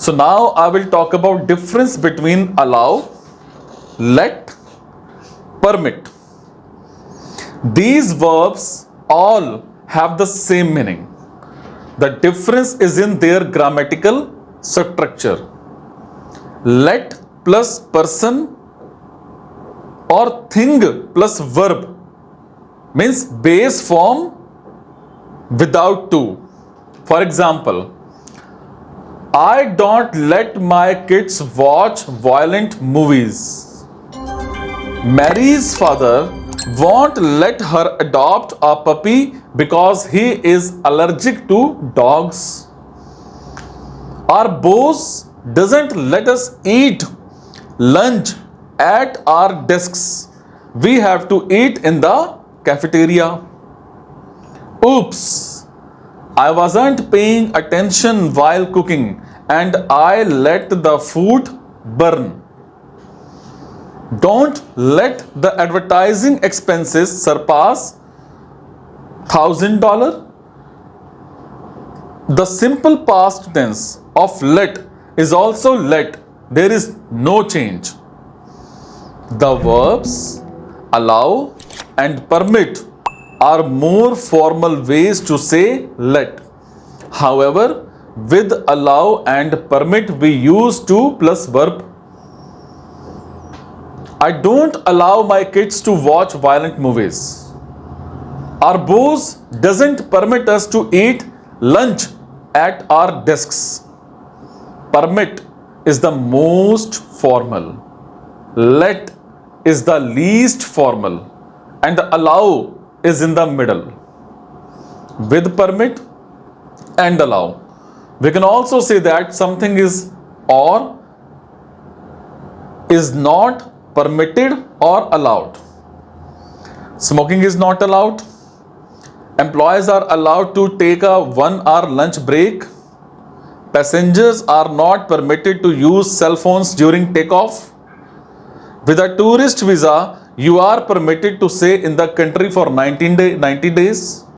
So now I will talk about difference between allow, let, permit. These verbs all have the same meaning. The difference is in their grammatical structure. Let plus person or thing plus verb means base form without to. For example, I don't let my kids watch violent movies. Mary's father won't let her adopt a puppy because he is allergic to dogs. Our boss doesn't let us eat lunch at our desks. We have to eat in the cafeteria. Oops, I wasn't paying attention while cooking and I let the food burn. Don't let the advertising expenses surpass $1,000. The simple past tense of let is also let. There is no change. The verbs allow and permit are more formal ways to say let. However, with allow and permit we use to plus verb. I don't allow my kids to watch violent movies. Our boss doesn't permit us to eat lunch at our desks. Permit is the most formal. Let is the least formal. And allow is in the middle. With permit and allow, we can also say that something is or is not permitted or allowed. Smoking is not allowed. Employees are allowed to take a 1-hour lunch break. Passengers are not permitted to use cell phones during takeoff. With a tourist visa, you are permitted to stay in the country for 90 days.